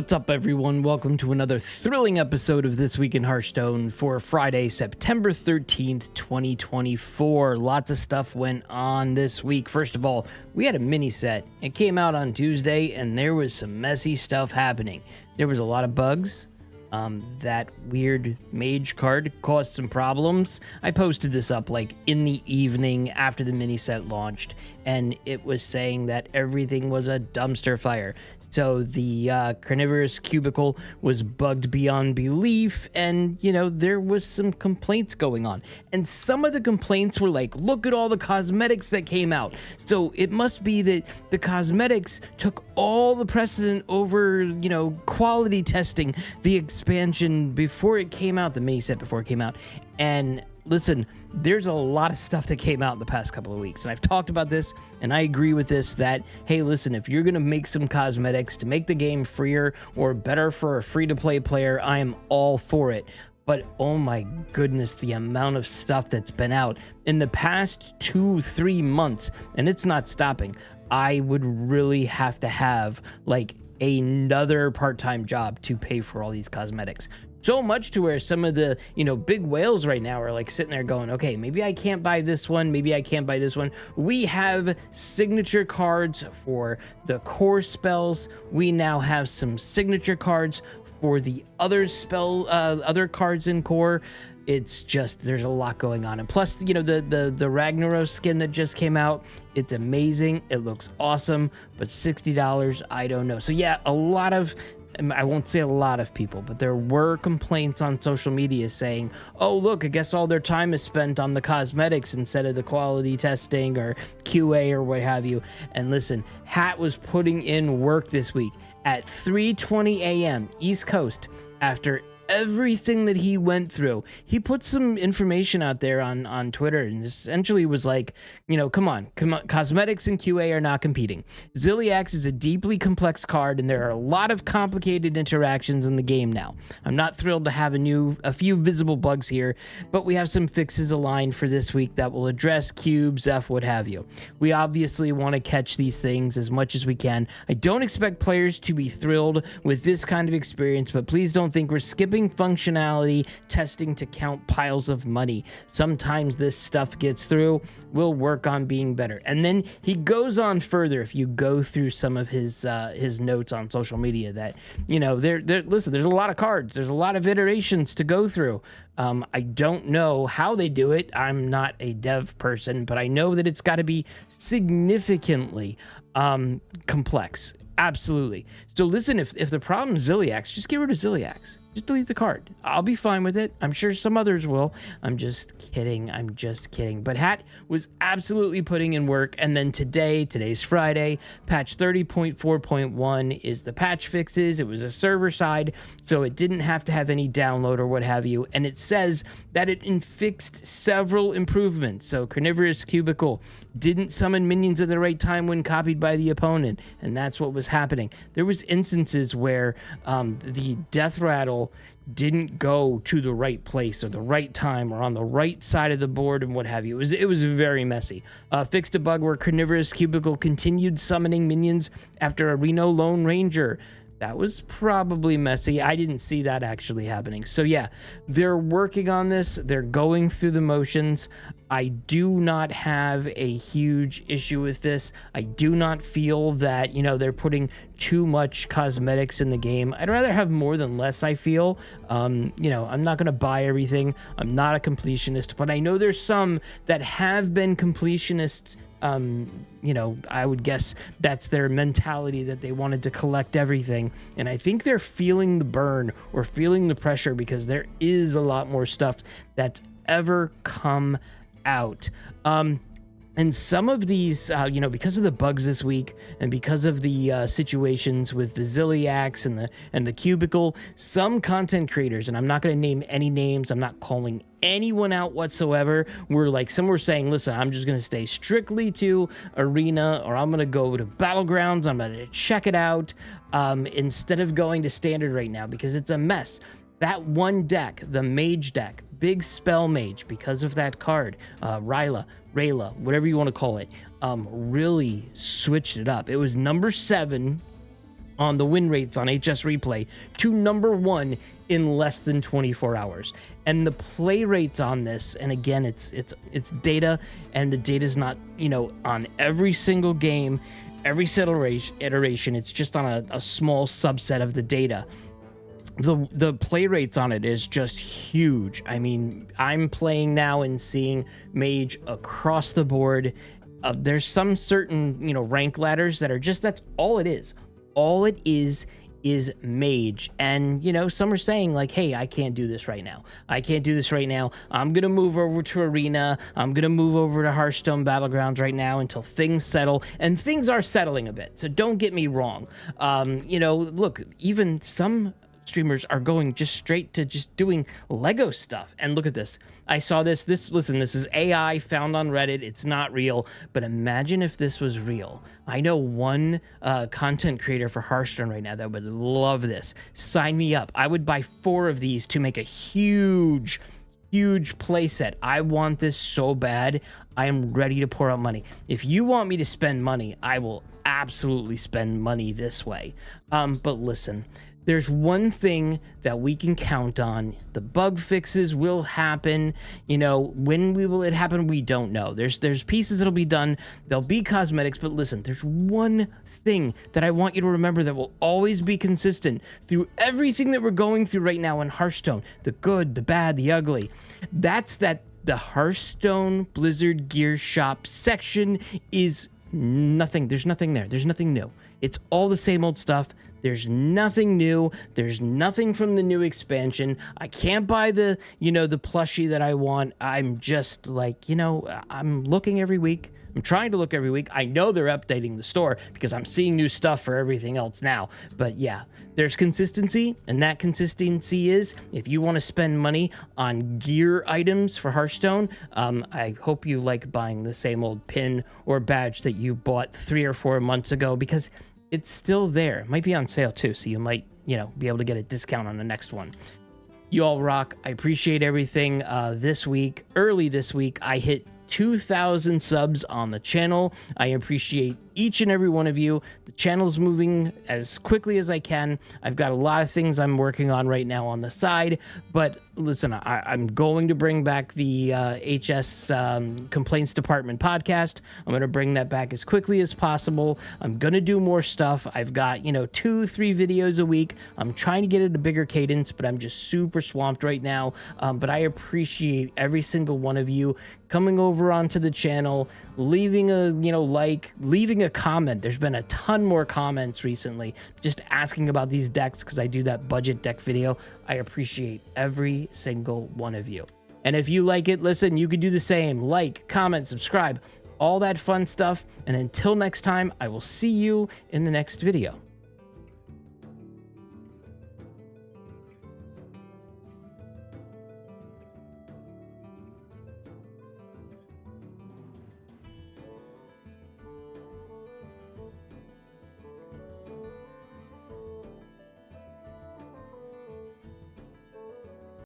What's up, everyone? Welcome to another thrilling episode of This Week in Hearthstone for Friday, September 13th, 2024. Lots of stuff went on this week. First of all, we had a mini set. It came out on Tuesday, and there was some messy stuff happening. There was a lot of bugs. That weird mage card caused some problems. I posted this up like in the evening after the mini set launched, and it was saying that everything was a dumpster fire. So the carnivorous cubicle was bugged beyond belief, and there was some complaints going on, and some of the complaints were like, look at all the cosmetics that came out. So it must be that the cosmetics took all the precedent over quality testing the expansion before it came out, the mini set before it came out. And listen, there's a lot of stuff that came out in the past couple of weeks, and I've talked about this, and I agree with this, that, hey, listen, if you're going to make some cosmetics to make the game freer or better for a free-to-play player, I am all for it. But oh my goodness, the amount of stuff that's been out in the past 2-3 months, and it's not stopping. I would really have to have like another part-time job to pay for all these cosmetics. So much to where some of the, big whales right now are like sitting there going, okay, maybe I can't buy this one. Maybe I can't buy this one. We have signature cards for the core spells. We now have some signature cards for the other other cards in core. It's just, there's a lot going on. And plus, the Ragnaros skin that just came out, it's amazing. It looks awesome, but $60, I don't know. So yeah, I won't say a lot of people, but there were complaints on social media saying, oh, look, I guess all their time is spent on the cosmetics instead of the quality testing or QA or what have you. And listen, Hat was putting in work this week at 3:20 a.m. East Coast. After everything that he went through, he put some information out there on Twitter and essentially was like, come on, cosmetics and QA are not competing. Ziliax is a deeply complex card, and there are a lot of complicated interactions in the game now. I'm not thrilled to have a few visible bugs here, but we have some fixes aligned for this week that will address cubes, what have you. We obviously want to catch these things as much as we can. I don't expect players to be thrilled with this kind of experience, but please don't think we're skipping functionality testing to count piles of money. Sometimes this stuff gets through. We'll work on being better. And then he goes on further. If you go through some of his notes on social media, that listen, there's a lot of cards, there's a lot of iterations to go through. I don't know how they do it. I'm not a dev person, but I know that it's got to be significantly complex. Absolutely. So listen, if the problem is Ziliax, just get rid of Ziliax. Just delete the card. I'll be fine with it. I'm sure some others will. I'm just kidding. But Hat was absolutely putting in work. And then today's Friday, patch 30.4.1 is the patch fixes. It was a server side, so it didn't have to have any download or what have you. And it says that it fixed several improvements. So Carnivorous Cubicle didn't summon minions at the right time when copied by the opponent, and that's what was happening. There was instances where the death rattle didn't go to the right place or the right time or on the right side of the board and what have you. It was very messy. Fixed a bug where Carnivorous Cubicle continued summoning minions after a Reno Lone Ranger. That was probably messy. I didn't see that actually happening. So yeah, they're working on this. They're going through the motions. I do not have a huge issue with this. I do not feel that, they're putting too much cosmetics in the game. I'd rather have more than less, I feel. I'm not going to buy everything. I'm not a completionist, but I know there's some that have been completionists. I would guess that's their mentality, that they wanted to collect everything. And I think they're feeling the burn or feeling the pressure because there is a lot more stuff that's ever come out. And some of these, because of the bugs this week and because of the situations with the Ziliax and the Cubicle, some content creators, and I'm not going to name any names, I'm not calling anyone out whatsoever, some were saying, listen, I'm just going to stay strictly to Arena, or I'm going to go to Battlegrounds, I'm going to check it out, instead of going to Standard right now, because it's a mess. That one deck, the Mage deck, Big Spell Mage, because of that card, Rayla, whatever you want to call it, really switched it up. It was number 7 on the win rates on HS Replay to number 1 in less than 24 hours. And the play rates on this, and again, it's data, and the data's not, on every single game, every iteration, it's just on a small subset of the data. The play rates on it is just huge. I mean, I'm playing now and seeing Mage across the board. There's some certain, rank ladders that are just, that's all it is. All it is Mage. And, some are saying like, hey, I can't do this right now. I can't do this right now. I'm going to move over to Arena. I'm going to move over to Hearthstone Battlegrounds right now until things settle. And things are settling a bit. So don't get me wrong. Look, even some streamers are going just straight to just doing Lego stuff. And look at this. I saw this. Listen, this is AI found on Reddit. It's not real. But imagine if this was real. I know one content creator for Hearthstone right now that would love this. Sign me up. I would buy 4 of these to make a huge playset. I want this so bad. I am ready to pour out money. If you want me to spend money, I will absolutely spend money this way. But listen, there's one thing that we can count on. The bug fixes will happen. When will it happen? We don't know. There's pieces that'll be done. There'll be cosmetics, but listen, there's one thing that I want you to remember that will always be consistent through everything that we're going through right now in Hearthstone. The good, the bad, the ugly. That's that the Hearthstone Blizzard Gear Shop section is nothing. There's nothing there. There's nothing new. It's all the same old stuff. There's nothing new. There's nothing from the new expansion. I can't buy the plushie that I want. I'm just like, I'm looking every week. I'm trying to look every week. I know they're updating the store because I'm seeing new stuff for everything else now. But yeah, there's consistency, and that consistency is if you want to spend money on gear items for Hearthstone, I hope you like buying the same old pin or badge that you bought 3 or 4 months ago, because it's still there. It might be on sale too, so you might, be able to get a discount on the next one. You all rock. I appreciate everything. Early this week, I hit 2,000 subs on the channel. I appreciate each and every one of you. The channel's moving as quickly as I can. I've got a lot of things I'm working on right now on the side, but listen, I'm going to bring back the HS Complaints Department podcast. I'm going to bring that back as quickly as possible. I'm going to do more stuff. I've got, 2-3 videos a week. I'm trying to get it a bigger cadence, but I'm just super swamped right now. But I appreciate every single one of you coming over onto the channel, leaving a, leaving a comment. There's been a ton more comments recently just asking about these decks because I do that budget deck video. I appreciate every single one of you. And if you like it, listen, you could do the same. Like, comment, subscribe, all that fun stuff. And until next time, I will see you in the next video.